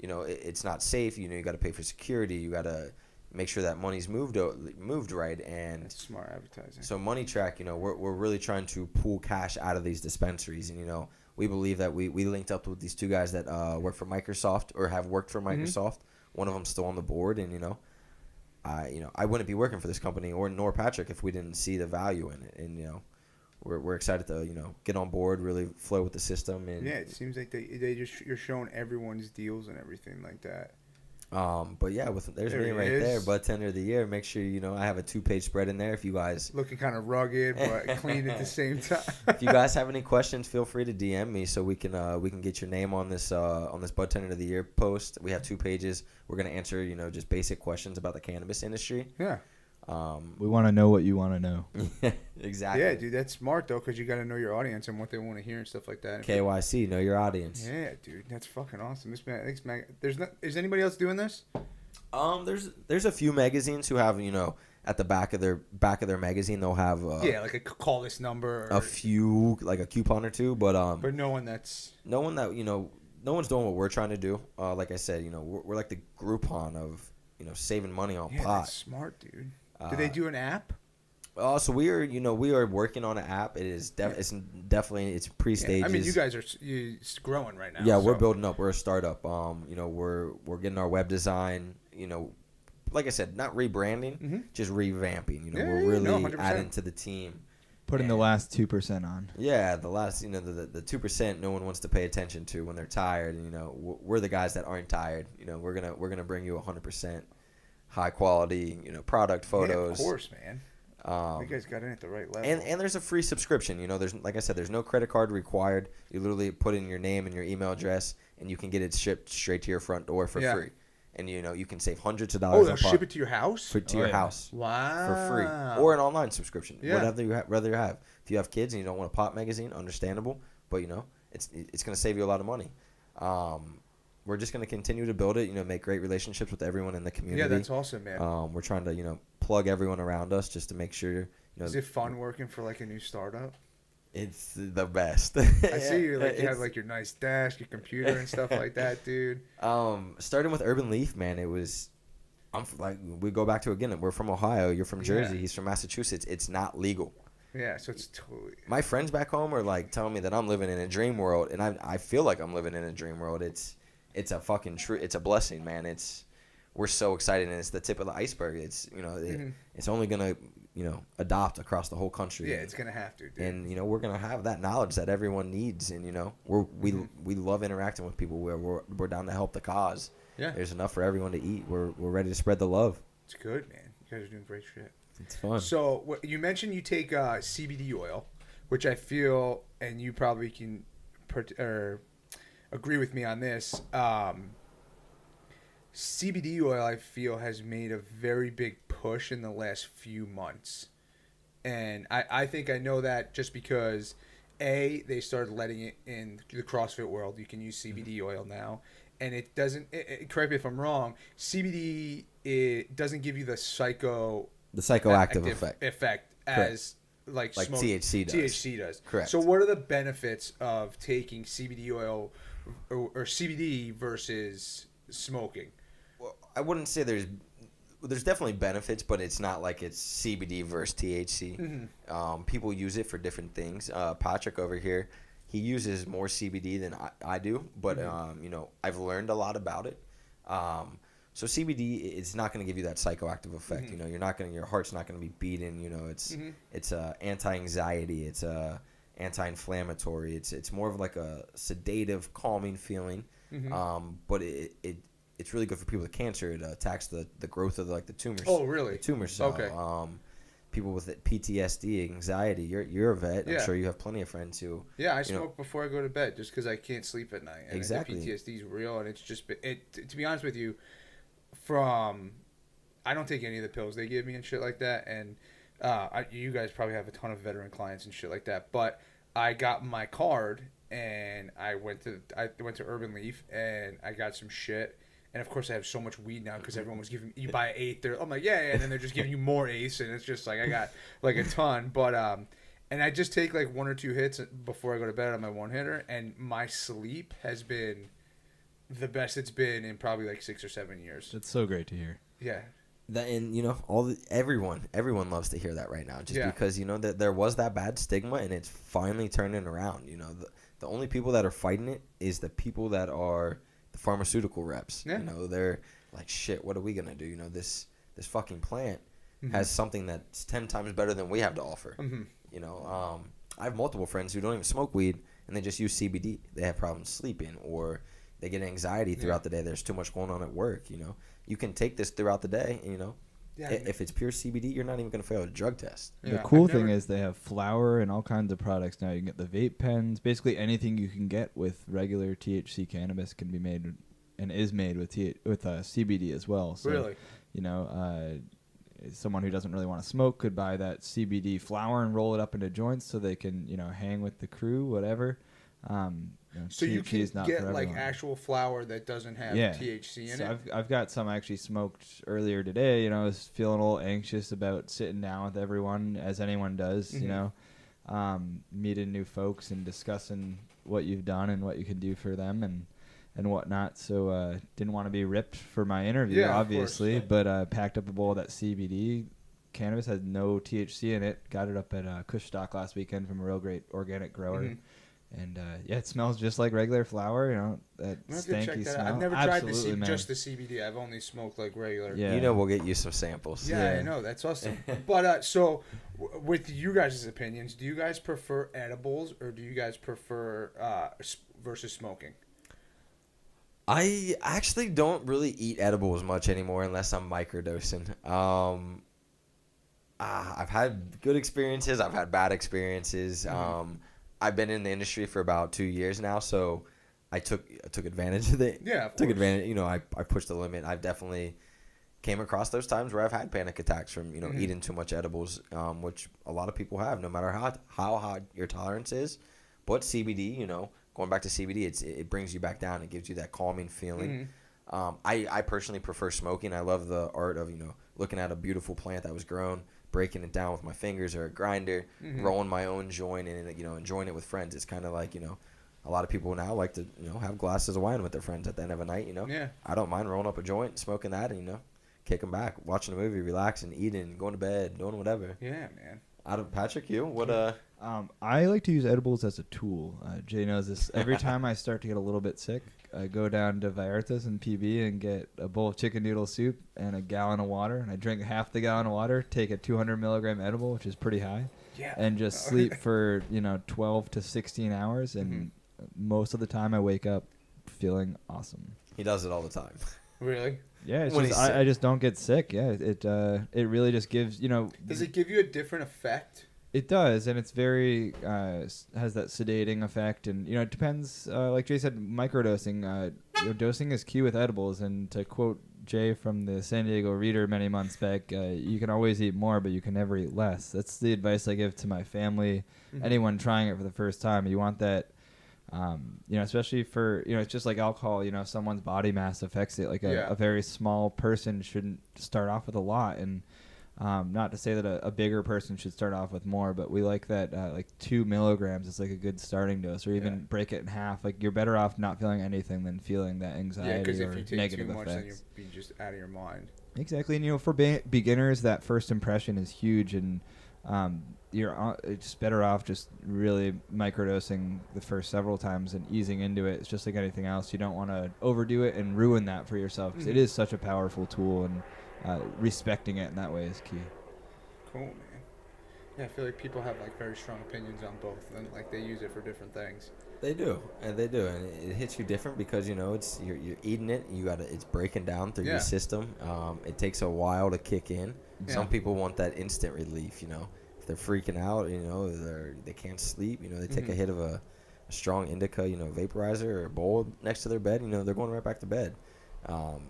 You know, it's not safe. You know, you got to pay for security. You got to make sure that money's moved right. And that's smart advertising. So Money Track, you know, we're really trying to pull cash out of these dispensaries, and you know, we believe that we linked up with these two guys that work for Microsoft or have worked for Microsoft. One of them's still on the board, and you know, I wouldn't be working for this company nor Patrick if we didn't see the value in it. And you know, we're excited to, you know, get on board, really flow with the system. And yeah, it seems like you're showing everyone's deals and everything like that. But yeah, there's me right there, Bud Tender of the Year. Make sure, you know, I have a 2-page spread in there. If you guys looking kind of rugged but clean at the same time. If you guys have any questions, feel free to DM me so we can get your name on this Bud Tender of the Year post. We have 2 pages. We're gonna answer, you know, just basic questions about the cannabis industry. Yeah. We want to know what you want to know. Exactly. Yeah, dude, that's smart though, because you got to know your audience and what they want to hear and stuff like that. KYC, know your audience. Yeah, dude, that's fucking awesome. Is anybody else doing this? There's a few magazines who have, at the back of their magazine they'll have like a call this number. A few, like a coupon or two, but no one that no one's doing what we're trying to do. Like I said, we're like the Groupon of saving money on pot. That's smart, dude. Do they do an app? So we are working on an app. It's definitely pre-stages. I mean, you guys are growing right now. Yeah, we're building up. We're a startup. We're getting our web design. Like I said, not rebranding, just revamping. We're really adding to the team. Putting the last 2% on. Yeah, the last, the 2% no one wants to pay attention to when they're tired. We're the guys that aren't tired. We're gonna bring you 100% high quality, product photos. Yeah, of course, man. You guys got in at the right level. And there's a free subscription. There's, like I said, there's no credit card required. You literally put in your name and your email address, and you can get it shipped straight to your front door for free. And you can save hundreds of dollars. Oh, they'll ship it to your house? To your house. Wow. For free. Or an online subscription. Yeah. Whatever you rather have. If you have kids and you don't want a pot magazine, understandable. But it's going to save you a lot of money. We're just going to continue to build it. Make great relationships with everyone in the community. Yeah, that's awesome, man. We're trying to plug everyone around us just to make sure. Is it fun working for like a new startup? It's the best. I see you you have like your nice desk, your computer and stuff like that, dude. Starting with Urban Leaf, man, we go back to again. We're from Ohio. You're from Jersey. He's from Massachusetts. It's not legal. Yeah, so it's totally. My friends back home are like telling me that I'm living in a dream world, and I feel like I'm living in a dream world. It's a fucking it's a blessing, man. We're so excited, and it's the tip of the iceberg. It's it's only gonna adopt across the whole country. Yeah, it's gonna have to, dude. And we're gonna have that knowledge that everyone needs, and we love interacting with people. We're down to help the cause. Yeah, there's enough for everyone to eat. We're ready to spread the love. It's good, man. You guys are doing great shit. It's fun. So you mentioned you take CBD oil, which I feel, and you probably can agree with me on this. CBD oil, I feel, has made a very big push in the last few months. And I think I know that just because, they started letting it in the CrossFit world. You can use CBD oil now. And it doesn't, correct me if I'm wrong, CBD, it doesn't give you the psychoactive effect as like THC does. THC does. Correct. So what are the benefits of taking CBD oil or CBD versus smoking? Well, I wouldn't say there's definitely benefits, but it's not like it's CBD versus THC. Mm-hmm. People use it for different things. Patrick over here, he uses more CBD than I do, but I've learned a lot about it. So CBD, it's not going to give you that psychoactive effect. Mm-hmm. Your heart's not going to be beating. It's anti-anxiety. It's anti-inflammatory. It's more of like a sedative, calming feeling. Mm-hmm. But it's really good for people with cancer. It attacks the growth of the tumors. Oh, really? The tumor cell. Okay. People with PTSD, anxiety. You're a vet. Yeah. I'm sure you have plenty of friends who. Yeah, I smoke before I go to bed just because I can't sleep at night. And exactly. The PTSD is real, and it's just to be honest with you, I don't take any of the pills they give me and shit like that. And you guys probably have a ton of veteran clients and shit like that. But I got my card and I went to Urban Leaf and I got some shit. And of course, I have so much weed now because everyone was giving you buy 8. I'm like, yeah, and then they're just giving you more eighths, and it's just like I got like a ton. But and I just take like 1 or 2 hits before I go to bed on my one hitter, and my sleep has been the best it's been in probably like 6 or 7 years. That's so great to hear. Yeah. Everyone loves to hear that right now, just because that there was that bad stigma, and it's finally turning around. The only people that are fighting it is the people that are the pharmaceutical reps. Yeah. They're like, shit, what are we gonna do? This fucking plant mm-hmm. has something that's 10 times better than we have to offer. Mm-hmm. I have multiple friends who don't even smoke weed and they just use CBD. They have problems sleeping, or they get anxiety throughout the day. There's too much going on at work. You can take this throughout the day. If it's pure CBD, you're not even going to fail a drug test. Yeah, the cool thing is they have flour and all kinds of products now. You can get the vape pens. Basically anything you can get with regular THC cannabis can be made and is made with CBD as well. So, really? someone who doesn't really want to smoke could buy that CBD flower and roll it up into joints so they can, hang with the crew, whatever. So you THC can is not get for like everyone. actual flower that doesn't have Yeah. THC in So it. I've got some I actually smoked earlier today. I was feeling a little anxious about sitting down with everyone, as anyone does. Meeting new folks and discussing what you've done and what you can do for them and whatnot. So didn't want to be ripped for my interview, Yeah, of obviously, but packed up a bowl of that CBD. Cannabis has no THC in it. Got it up at Kush Stock last weekend from a real great organic grower. Mhm. And it smells just like regular flower, that I'm gonna have to check stanky that smell. out. I've never Absolutely, tried man. just the CBD. I've only smoked like regular. Yeah. We'll get you some samples. Yeah, I know. That's awesome. But so, with you guys' opinions, do you guys prefer edibles or do you guys prefer versus smoking? I actually don't really eat edibles much anymore unless I'm microdosing. I've had good experiences. I've had bad experiences. I've been in the industry for about 2 years now, so I took advantage of it. Yeah, of took course. advantage. I pushed the limit. I've definitely came across those times where I've had panic attacks from eating too much edibles, which a lot of people have, no matter how high your tolerance is. But CBD, going back to CBD, it brings you back down. It gives you that calming feeling. I personally prefer smoking. I love the art of looking at a beautiful plant that was grown, breaking it down with my fingers or a grinder, rolling my own joint, and enjoying it with friends. It's kind of like a lot of people now like to have glasses of wine with their friends at the end of a night. Yeah. I don't mind rolling up a joint, smoking that, and kicking back, watching a movie, relaxing, eating, going to bed, doing whatever. Yeah, man. Patrick, you what? I like to use edibles as a tool. Jay knows this. Every time I start to get a little bit sick, I go down to Vallarta's and PB and get a bowl of chicken noodle soup and a gallon of water. And I drink half the gallon of water, take a 200 milligram edible, which is pretty high, Yeah. and just sleep for 12 to 16 hours. And most of the time, I wake up feeling awesome. He does it all the time. Really? Yeah, it's When just, he's sick. I just don't get sick. Yeah, it really just gives Does it give you a different effect? It does, and it's very has that sedating effect, and it depends. Like Jay said, microdosing. Dosing is key with edibles, and to quote Jay from the San Diego Reader many months back, you can always eat more, but you can never eat less. That's the advice I give to my family. Anyone trying it for the first time, you want that. Especially for it's just like alcohol. Someone's body mass affects it. Like a very small person shouldn't start off with a lot, and not to say that a bigger person should start off with more, but we like that like 2 milligrams is like a good starting dose, or even break it in half. Like you're better off not feeling anything than feeling that anxiety because or if you take negative too much, then effects. you'll be just out of your mind. Exactly, and for beginners, that first impression is huge, and it's just better off just really microdosing the first several times and easing into it. It's just like anything else. You don't want to overdo it and ruin that for yourself, because it is such a powerful tool, and respecting it in that way is key. Cool, man. Yeah, I feel like people have like very strong opinions on both, and like they use it for different things. They do, and it hits you different because it's you're eating it. It's breaking down through your system. It takes a while to kick in. Yeah. Some people want that instant relief. If they're freaking out, they can't sleep. They take a hit of a strong indica, vaporizer or a bowl next to their bed. They're going right back to bed. And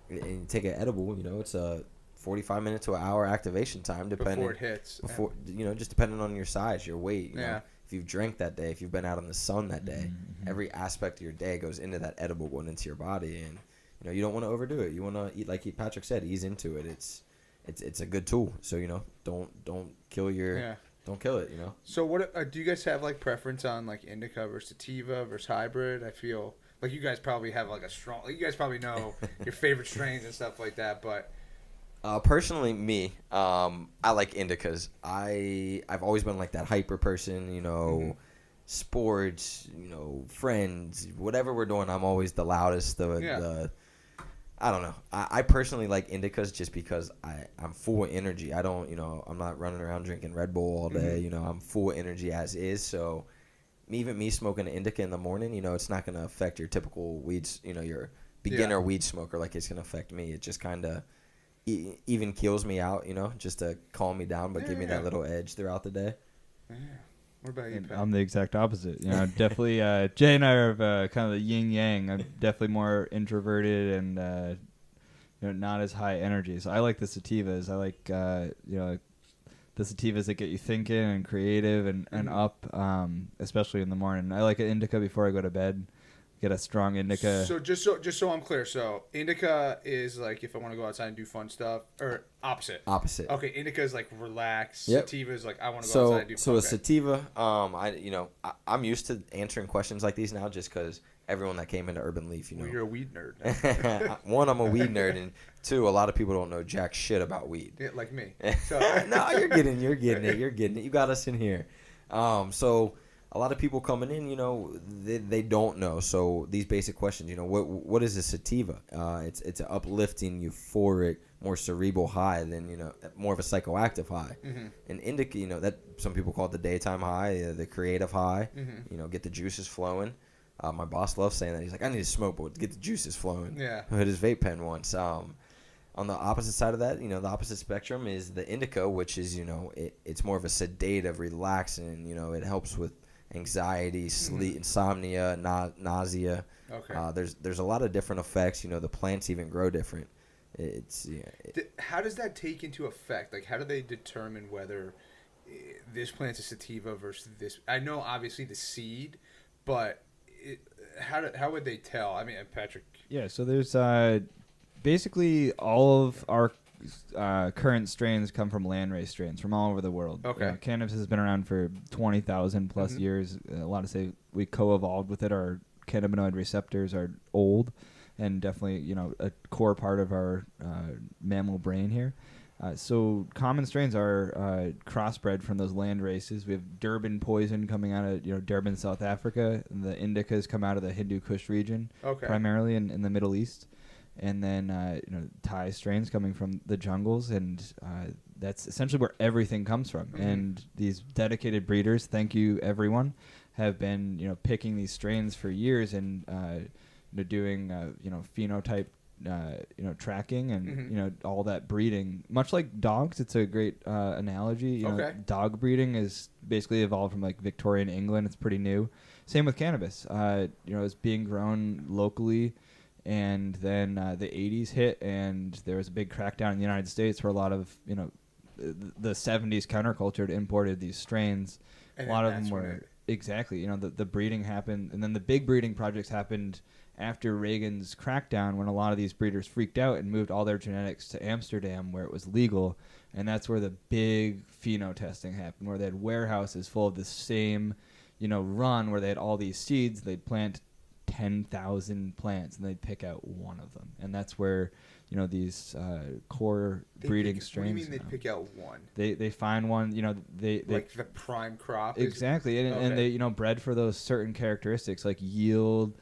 you take an edible. It's a 45 minute to an hour activation time, depending Before it hits. just depending on your size, your weight. Yeah. If you've drank that day, if you've been out in the sun that day, every aspect of your day goes into that edible going into your body, and you don't want to overdo it. You want to eat, like Patrick said, ease into it. It's a good tool. So don't kill don't kill it. So what do you guys have like preference on like indica versus sativa versus hybrid? I feel like you guys probably have like you guys probably know your favorite strains and stuff like that, but. Personally, me, I like indicas. I've always been like that hyper person, sports, friends, whatever we're doing, I'm always the loudest, I don't know. I personally like indicas just because I'm full of energy. I don't, I'm not running around drinking Red Bull all day, I'm full of energy as is, so even me smoking an indica in the morning, it's not going to affect your typical weeds, your beginner weed smoker like it's going to affect me. It just kind of even kills me out, just to calm me down, but give me that little edge throughout the day. Yeah. What about you, Pat? I'm the exact opposite. Definitely. Jay and I are kind of the yin yang. I'm definitely more introverted and not as high energy. So I like the sativas. I like the sativas that get you thinking and creative and up, especially in the morning. I like an indica before I go to bed. Get a strong indica. So just so I'm clear, so indica is like if I want to go outside and do fun stuff, or opposite. Opposite. Okay, indica is like relax. Yep. Sativa is like I want to go outside and do. So a sativa, I'm used to answering questions like these now just because everyone that came into Urban Leaf, Well, you're a weed nerd. One, I'm a weed nerd, and two, a lot of people don't know jack shit about weed. Yeah, like me. So. No, you're getting it. You got us in here. So a lot of people coming in, they don't know. So these basic questions, what is a sativa? It's an uplifting, euphoric, more cerebral high than, more of a psychoactive high. Mm-hmm. And indica, that some people call it the daytime high, the creative high. Mm-hmm. Get the juices flowing. My boss loves saying that. He's like, I need to smoke, but to get the juices flowing. Yeah. I hit his vape pen once. On the opposite side of that, the opposite spectrum is the indica, which is, it's more of a sedative, relaxing. It helps with anxiety, sleep, insomnia, nausea. Okay. There's a lot of different effects. The plants even grow different. How does that take into effect? Like, how do they determine whether this plant's a sativa versus this? I know obviously the seed, but how would they tell? I mean, Patrick. Yeah, so there's basically all of our current strains come from landrace strains from all over the world. Okay. Cannabis has been around for 20,000 plus years. A lot of say we co-evolved with it. Our cannabinoid receptors are old and definitely, a core part of our mammal brain here. So common strains are crossbred from those land races. We have Durban poison coming out of Durban, South Africa. And the indicas come out of the Hindu Kush region, primarily in the Middle East. And then Thai strains coming from the jungles, and that's essentially where everything comes from. Mm-hmm. And these dedicated breeders, thank you everyone, have been picking these strains for years and doing phenotype tracking and all that breeding. Much like dogs, it's a great analogy. Dog breeding is basically evolved from like Victorian England. It's pretty new. Same with cannabis. It's being grown locally. And then the 80s hit, and there was a big crackdown in the United States where a lot of, the 70s counterculture imported these strains. And a lot of them were, exactly, the breeding happened. And then the big breeding projects happened after Reagan's crackdown when a lot of these breeders freaked out and moved all their genetics to Amsterdam where it was legal. And that's where the big pheno testing happened, where they had warehouses full of the same, run where they had all these seeds. They'd plant 10,000 plants and they'd pick out one of them, and that's where these core breeding strains. What do you mean they'd pick out one? They find one. They like the prime crop. Exactly, and they bred for those certain characteristics like yield,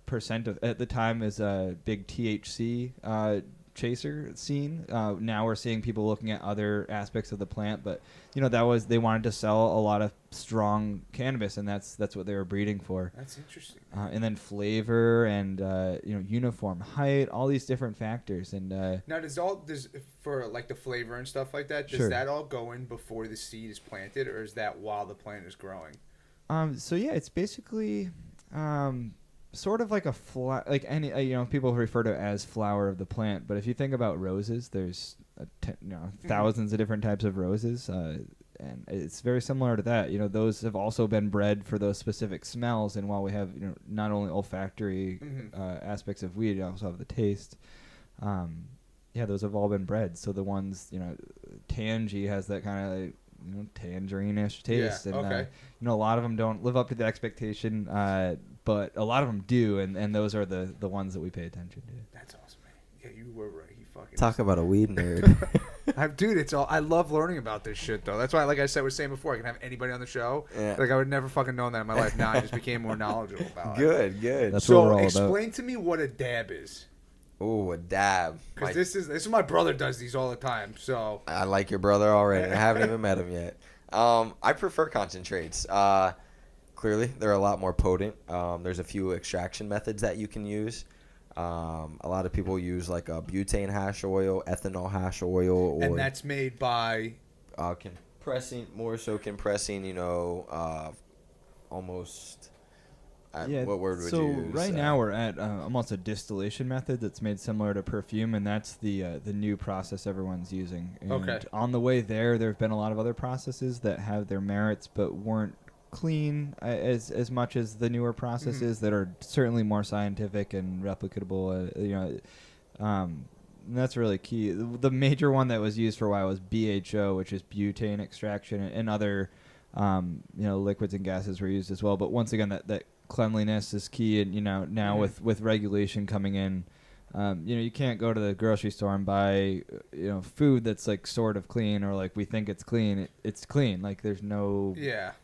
percent of at the time is a big THC chaser scene. Now we're seeing people looking at other aspects of the plant, but they wanted to sell a lot of strong cannabis, and that's what they were breeding for. That's interesting. And then flavor and uniform height, all these different factors. And now does for like the flavor and stuff like that, does that all go in before the seed is planted, or is that while the plant is growing? So yeah, it's basically sort of like like any people refer to it as flower of the plant, but if you think about roses, there's thousands of different types of roses, and it's very similar to that. Those have also been bred for those specific smells, and while we have not only olfactory aspects of weed, you also have the taste. Those have all been bred. So the ones Tangy has that kind of tangerine-ish taste, and a lot of them don't live up to the expectation, but a lot of them do, and those are the ones that we pay attention to. That's awesome, man. Yeah, you were right. You fucking talk about a weed nerd. Dude, I love learning about this shit though. That's why, like I said, was saying before, I can have anybody on the show. Yeah. Like I would never fucking known that in my life. Now I just became more knowledgeable about it. Good. That's what we're all about. Explain to me what a dab is. Oh, a dab. Because this is my brother does these all the time. So I like your brother already. I haven't even met him yet. I prefer concentrates. Clearly, they're a lot more potent. There's a few extraction methods that you can use. A lot of people use like a butane hash oil, ethanol hash oil, and that's made by compressing, almost What word would so you use? Right now we're at almost a distillation method that's made similar to perfume, and that's the new process everyone's using. And Okay. on the way there have been a lot of other processes that have their merits but weren't clean as much as the newer processes that are certainly more scientific and replicable. And that's really key. The major one that was used for a while was BHO, which is butane extraction, and other liquids and gases were used as well. But once again, that cleanliness is key, and now with regulation coming in, you can't go to the grocery store and buy food that's like sort of clean, or like we think it's clean. It's clean. Like there's no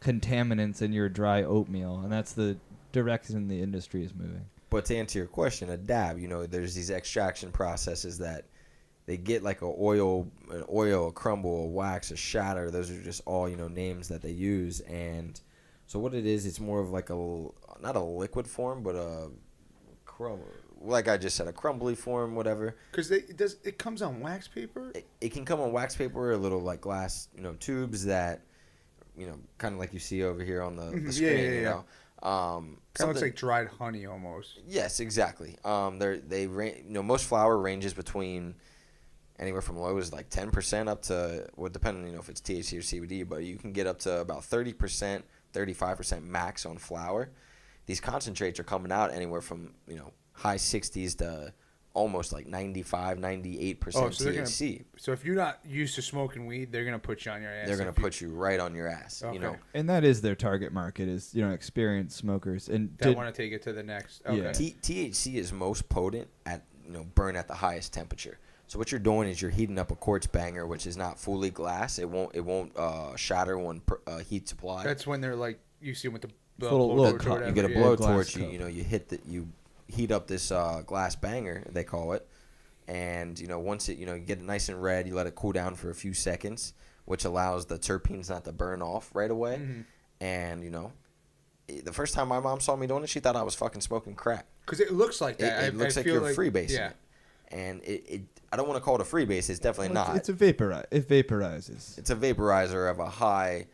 contaminants in your dry oatmeal, and that's the direction the industry is moving. But to answer your question, a dab, there's these extraction processes that they get like an oil, a crumble, a wax, a shatter. Those are just all names that they use. And so what it is, it's more of like not a liquid form, but a crumble. Like I just said, a crumbly form, whatever. Because it comes on wax paper? It can come on wax paper or little like glass, tubes that, kind of like you see over here on the screen, you know. Kind of looks like dried honey almost. Yes, exactly. Most flour ranges between anywhere from low as like 10% up to, depending if it's THC or CBD, but you can get up to about 30%, 35% max on flour. These concentrates are coming out anywhere from high 60s to almost like 95, 98% THC. So if you're not used to smoking weed, they're gonna put you on your ass. They're gonna put you right on your ass. Okay. And that is their target market, is experienced smokers and that want to take it to the next. Okay. Yeah. THC is most potent at burn at the highest temperature. So what you're doing is you're heating up a quartz banger, which is not fully glass. It won't shatter when heat's applied. That's when they're like, you see them with the little blowtorch or whatever. You get a blow blowtorch. cup. You heat up this glass banger, they call it, and once it you get it nice and red, you let it cool down for a few seconds, which allows the terpenes not to burn off right away. Mm-hmm. And the first time my mom saw me doing it, she thought I was fucking smoking crack. Because it looks like that. It looks like you're freebasing it. And I don't want to call it a freebase. It's definitely not. It's a vapor. It vaporizes. It's a vaporizer of a high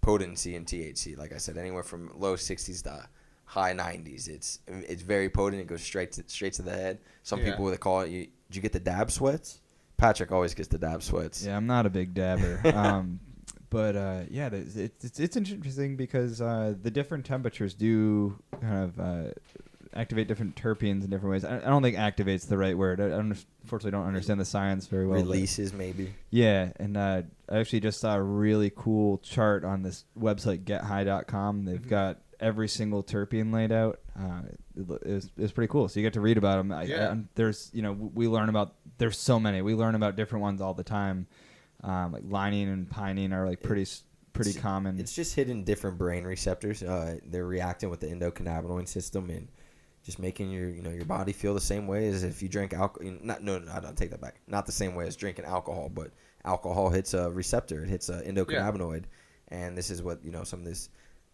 potency in THC. Like I said, anywhere from low 60s to high 90s. It's very potent. It goes straight to the head. Some people they call it. Did you get the dab sweats? Patrick always gets the dab sweats. Yeah, I'm not a big dabber. But it's interesting because the different temperatures do kind of activate different terpenes in different ways. I don't think activate's the right word. I unfortunately don't understand the science very well. Releases maybe. Yeah, and I actually just saw a really cool chart on this website gethigh.com. They've got every single terpene laid out. It's pretty cool. So you get to read about them. There's we learn about, there's so many. We learn about different ones all the time. Like lining and pinene are like pretty common. It's just hitting different brain receptors. They're reacting with the endocannabinoid system and just making your body feel the same way as if you drink alcohol. No, I don't take that back. Not the same way as drinking alcohol, but alcohol hits a receptor. It hits a endocannabinoid, and this is what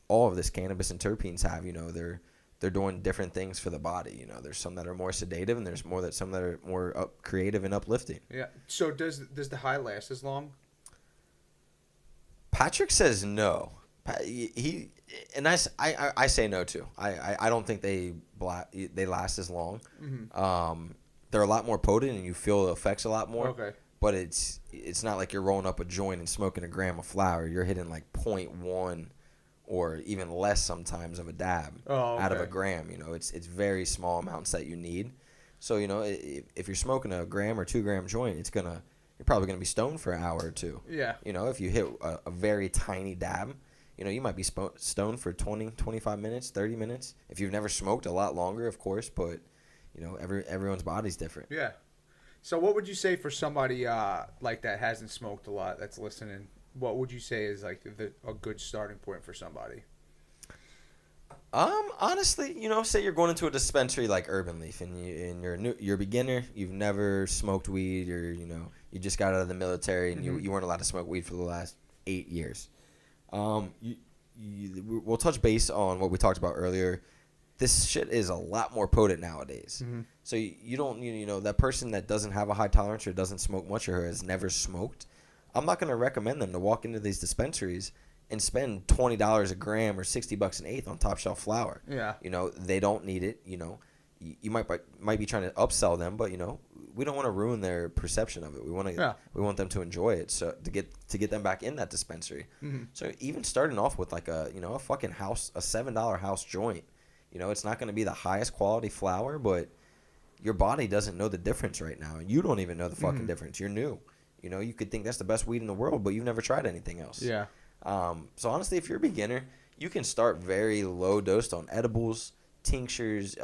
all of this cannabis and terpenes have. They're doing different things for the body. There's some that are more sedative, and there's some that are more creative and uplifting. Yeah. So does the high last as long? Patrick says no. I say no too. I don't think they last as long. Mm-hmm. They're a lot more potent, and you feel the effects a lot more. Okay. But it's not like you're rolling up a joint and smoking a gram of flour. You're hitting like 0.1 or even less sometimes of a dab out of a gram. It's very small amounts that you need. So if you're smoking a gram or 2 gram joint, you're probably gonna be stoned for an hour or two. Yeah. If you hit a very tiny dab, you might be stoned for 20, 25 minutes, 30 minutes. If you've never smoked, a lot longer, of course, but, everyone's body's different. Yeah. So what would you say for somebody like that hasn't smoked a lot, that's listening? What would you say is like a good starting point for somebody? Honestly, say you're going into a dispensary like Urban Leaf, and you're a beginner, you've never smoked weed, or you just got out of the military, and you weren't allowed to smoke weed for the last 8 years. We'll touch base on what we talked about earlier. This shit is a lot more potent nowadays. Mm-hmm. So you don't, that person that doesn't have a high tolerance or doesn't smoke much or has never smoked, I'm not going to recommend them to walk into these dispensaries and spend $20 a gram or $60 an eighth on top shelf flower. Yeah. You know, they don't need it. You know, you might be trying to upsell them, but you know, we don't want to ruin their perception of it. We want them to enjoy it, so to get them back in that dispensary. Mm-hmm. So even starting off with like a fucking house, a $7 house joint, you know, it's not going to be the highest quality flower, but your body doesn't know the difference right now, and you don't even know the fucking difference. You're new. You know, you could think that's the best weed in the world, but you've never tried anything else. Yeah. So honestly, if you're a beginner, you can start very low dosed on edibles, tinctures.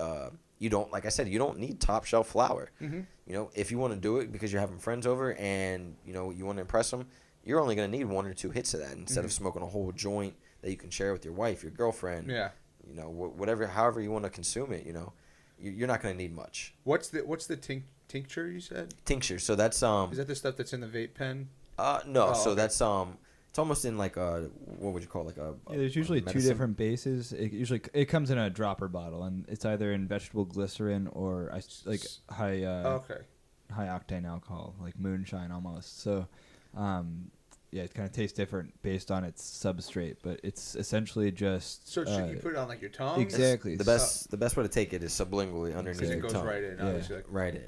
You don't, like I said, you don't need top shelf flower. Mm-hmm. You know, if you want to do it because you're having friends over and you know you want to impress them, you're only going to need 1 or 2 hits of that instead of smoking a whole joint that you can share with your wife, your girlfriend. Yeah. You know, whatever, however you want to consume it. You know, you're not going to need much. What's the tincture you said? Tincture. So that's Is that the stuff that's in the vape pen? No. Oh, So okay. that's it's almost in like a, what would you call it? Like a There's usually two medicine? different bases. It comes in a dropper bottle, and it's either in vegetable glycerin or high Okay. high octane alcohol, like moonshine almost. So, yeah, it kind of tastes different based on its substrate, but it's essentially just. So should you put it on like your tongue? Exactly. The best way to take it is sublingually underneath Because it your goes tongue. right in. Yeah. Obviously. Like, Right in.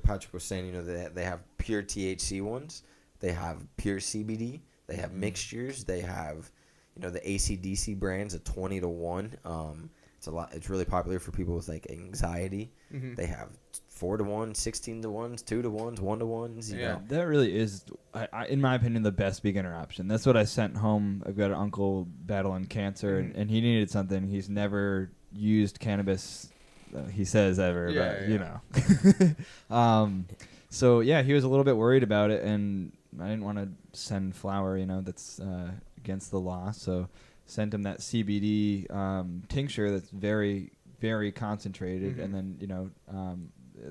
Patrick was saying, you know, they have pure THC ones. They have pure CBD. They have mixtures. They have, you know, the ACDC brands, a 20-to-1. It's a lot. It's really popular for people with like anxiety. Mm-hmm. They have 4-to-1, 16-to-1s, 2-to-1s, 1-to-1s. You know. That really is, in my opinion, the best beginner option. That's what I sent home. I've got an uncle battling cancer, and he needed something. He's never used cannabis, he says, ever, but you know. So, yeah, he was a little bit worried about it, and I didn't want to send flour, you know, that's against the law. So sent him that CBD tincture that's very, very concentrated. And then, you know,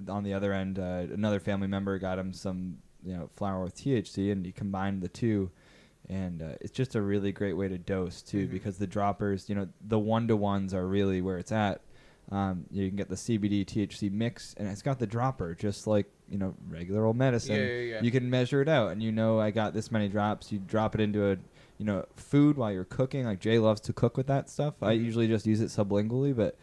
on the other end, another family member got him some, you know, flour with THC, and he combined the two. And it's just a really great way to dose, too, because the droppers, you know, the 1-to-1s are really where it's at. You can get the CBD THC mix, and it's got the dropper, just like, you know, regular old medicine. Yeah. You can measure it out, and you know, I got this many drops. You drop it into a, you know, food while you're cooking. Like Jay loves to cook with that stuff. I usually just use it sublingually, but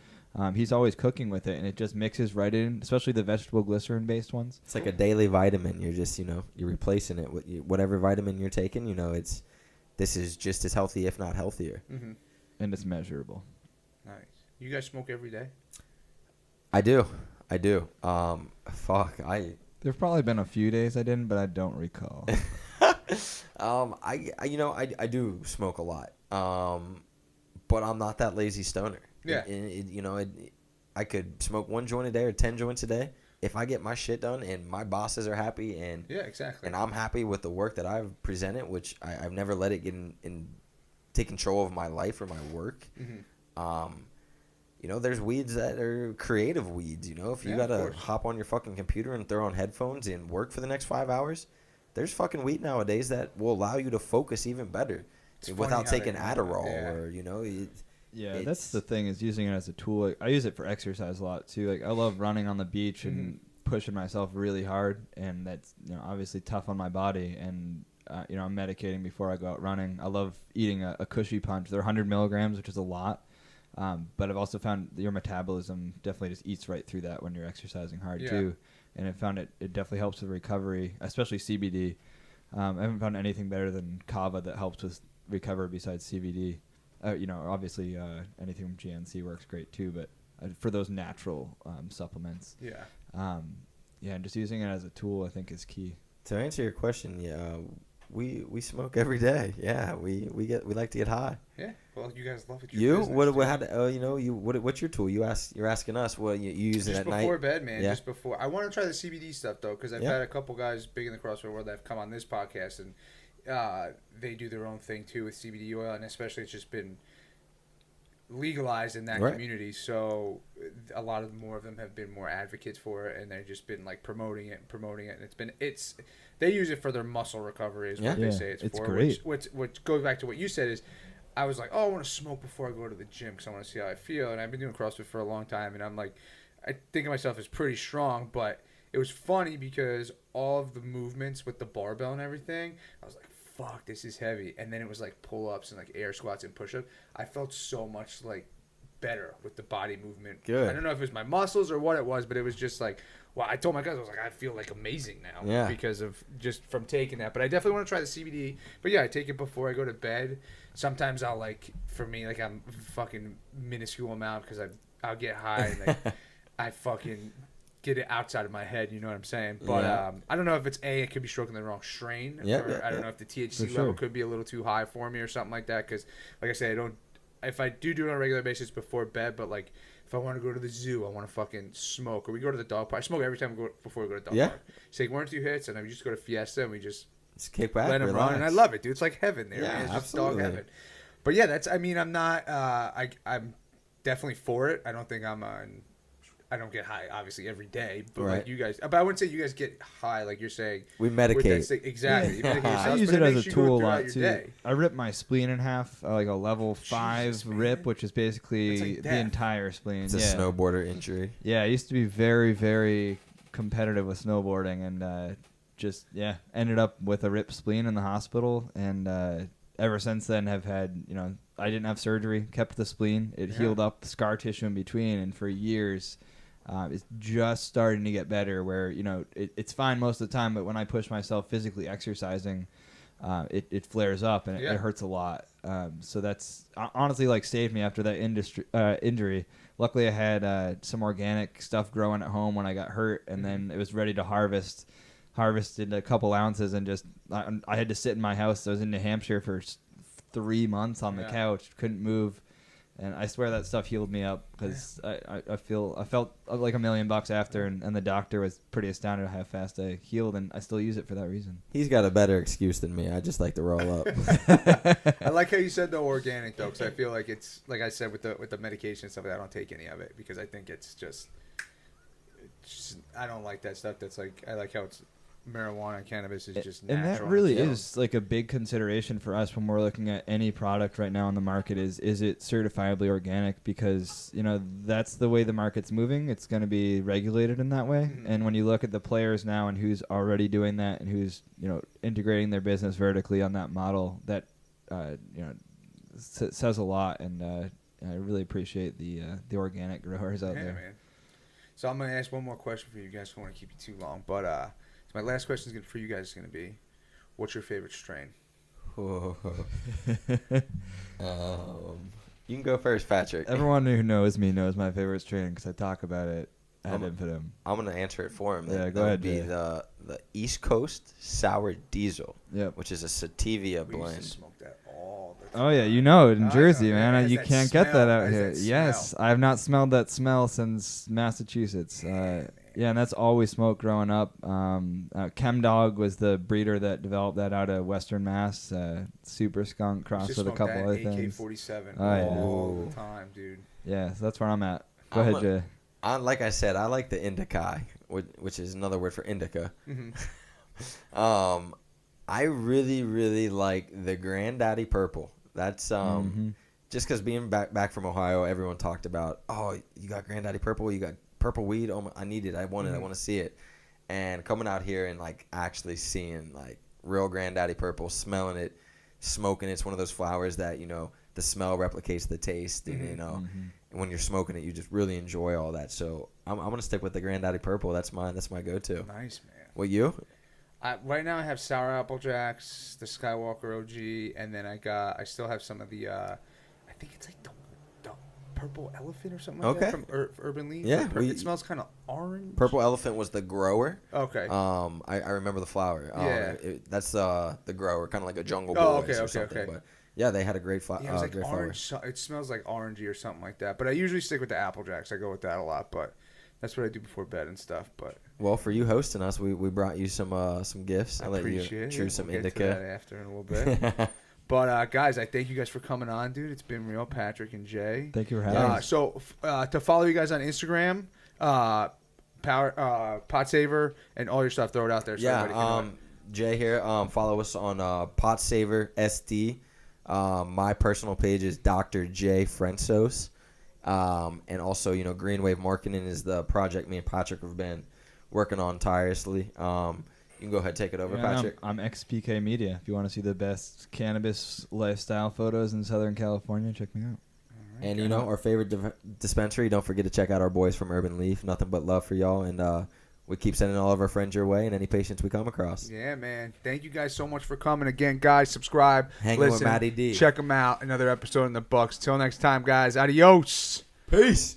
he's always cooking with it, and it just mixes right in, especially the vegetable glycerin based ones. It's like a daily vitamin. You're just, you know, you're replacing it with whatever vitamin you're taking. You know, this is just as healthy, if not healthier. Mm-hmm. And it's measurable. Nice. You guys smoke every day? I do. There've probably been a few days I didn't, but I don't recall. I do smoke a lot. But I'm not that lazy stoner. Yeah. I could smoke 1 joint a day or 10 joints a day. If I get my shit done and my bosses are happy and Yeah, exactly. and I'm happy with the work that I've presented, which I've never let it get in take control of my life or my work. Mm-hmm. You know, there's weeds that are creative weeds. You know, if you gotta hop on your fucking computer and throw on headphones and work for the next 5 hours, there's fucking weed nowadays that will allow you to focus even better without taking Adderall or, you know. That's the thing, is using it as a tool. I use it for exercise a lot too. Like, I love running on the beach and pushing myself really hard, and that's, you know, obviously tough on my body. And you know, I'm medicating before I go out running. I love eating a cushy punch. They're 100 milligrams, which is a lot. But I've also found that your metabolism definitely just eats right through that when you're exercising hard too. And I found it definitely helps with recovery, especially CBD. I haven't found anything better than kava that helps with recovery besides CBD. You know, obviously anything from GNC works great too, but for those natural supplements. And just using it as a tool, I think, is key. To answer your question, we smoke every day. Yeah, we like to get high. Yeah. Well, you guys love it. What's your tool? You're asking us. Well, you use it at night. Just before bed, man. Yeah. Just before. I want to try the CBD stuff though, because I've had a couple guys big in the CrossFit world that have come on this podcast, and they do their own thing too with CBD oil, and especially it's just been legalized in that community. So a lot of more of them have been more advocates for it, and they've just been like promoting it, and they use it for their muscle recovery is what they say it's for. Great. Which goes back to what you said is, I was like, oh, I want to smoke before I go to the gym because I want to see how I feel. And I've been doing CrossFit for a long time, and I'm like, I think of myself as pretty strong, but it was funny because all of the movements with the barbell and everything, I was like, fuck, this is heavy. And then it was like pull-ups and like air squats and push-ups. I felt so much like better with the body movement. Good. I don't know if it was my muscles or what it was, but it was just like, well, I told my guys, I was like, I feel like amazing now because of just from taking that. But I definitely want to try the CBD. But yeah, I take it before I go to bed. Sometimes I'll like, for me, like I'm fucking minuscule amount because I'll get high and like I fucking get it outside of my head. You know what I'm saying? But I don't know if it's it could be stroking the wrong strain. I don't know if the THC level could be a little too high for me or something like that. Because like I said, if I do it on a regular basis before bed, but like if I want to go to the zoo, I want to fucking smoke, or we go to the dog park. I smoke every time before we go to the dog park. Just take 1 or 2 hits, and then we just go to Fiesta, and we just kick back, let them run. And I love it, dude. It's like heaven there. Yeah, man. It's just absolutely. dog heaven. But yeah, I'm not. I'm definitely for it. I don't think I don't get high, obviously, every day. But like you guys, but I wouldn't say you guys get high, like you're saying. We medicate. Exactly. You medicate I yourselves, use but it as makes a you go tool a throughout lot your too. day. I rip my spleen in half, like a level 5 Jesus, rip, man. which is basically That's like the death. entire spleen. It's a snowboarder injury. Yeah, I used to be very, very competitive with snowboarding, and ended up with a ripped spleen in the hospital, and ever since then have had, I didn't have surgery, kept the spleen, it healed up the scar tissue in between, and for years it's just starting to get better where, it's fine most of the time, but when I push myself physically exercising, it flares up and it hurts a lot. So that's honestly like saved me after that injury. Luckily, I had some organic stuff growing at home when I got hurt, and then it was ready to harvested a couple ounces, and just I had to sit in my house. I was in New Hampshire for 3 months on the couch, couldn't move, and I swear that stuff healed me up because I felt like $1 million after, and the doctor was pretty astounded at how fast I healed, and I still use it for that reason. He's got a better excuse than me. I just like to roll up. I like how you said the organic though, because I feel like it's like I said with the medication and stuff. I don't take any of it because I think it's just I don't like that stuff. That's like I like how it's marijuana and cannabis is just natural. And that really is like a big consideration for us when we're looking at any product right now on the market is it certifiably organic, because that's the way the market's moving. It's going to be regulated in that way. Mm-hmm. And when you look at the players now and who's already doing that and who's integrating their business vertically on that model, that says a lot. And I really appreciate the organic growers out there. Man. So I'm going to ask one more question for you guys. I don't want to keep you too long, but so my last question for you guys is going to be, what's your favorite strain? You can go first, Patrick. Everyone who knows me knows my favorite strain because I talk about it ad infinitum. I'm going to answer it for him. Yeah, go ahead, That would be the East Coast Sour Diesel, yep, which is a sativa We blend. used to smoke that all the time. Oh, yeah, in Jersey, know, man. it has You that can't smell. get that out It has here. that Yes, smell. I have not smelled that smell since Massachusetts. Yeah, and that's all we smoked growing up. ChemDog was the breeder that developed that out of Western Mass. Super Skunk crossed with a couple other things. AK-47 Oh, all the time, dude. Yeah, so that's where I'm at. Go ahead, Jay. Like I said, I like the Indica, which is another word for indica. Mm-hmm. I really, really like the Granddaddy Purple. That's just because being back from Ohio, everyone talked about, oh, you got Granddaddy Purple, you got purple weed. Oh, I need it. I want it. I want to see it. And coming out here and like actually seeing like real Granddaddy Purple, smelling it, smoking it. It's one of those flowers that the smell replicates the taste, and and when you're smoking it, you just really enjoy all that. So I'm gonna stick with the Granddaddy Purple. That's my go-to. Nice, man. What you? Right now I have Sour Apple Jacks, the Skywalker OG, and then I still have some of the I think it's like the Purple Elephant or something like that from Urban Leaf. Yeah, it smells kind of orange. Purple Elephant was the grower. Okay. I remember the flower. Yeah. That's the grower, kind of like a Jungle Boy or something. But yeah, they had a great flower. Yeah, it was like orange. It smells like orangey or something like that. But I usually stick with the Apple Jacks. I go with that a lot. But that's what I do before bed and stuff. But well, for you hosting us, we brought you some gifts. I'll let you chew some we'll indica. get to that after in a little bit. But guys, I thank you guys for coming on, dude. It's been real, Patrick and Jay. Thank you for having us. So to follow you guys on Instagram, PotSaver, and all your stuff, throw it out there. So everybody can know it. Jay here. Follow us on PotSaver Sd. My personal page is Dr. J Frensos. And also, Green Wave Marketing is the project me and Patrick have been working on tirelessly. You can go ahead and take it over, Yeah, Patrick. I'm XPK Media. If you want to see the best cannabis lifestyle photos in Southern California, check me out. And, you know, our favorite dispensary, don't forget to check out our boys from Urban Leaf. Nothing but love for y'all. And we keep sending all of our friends your way and any patients we come across. Yeah, man. Thank you guys so much for coming. Again, guys, subscribe. Hanging with listen, Matty D. Check them out. Another episode in the books. Till next time, guys. Adios. Peace.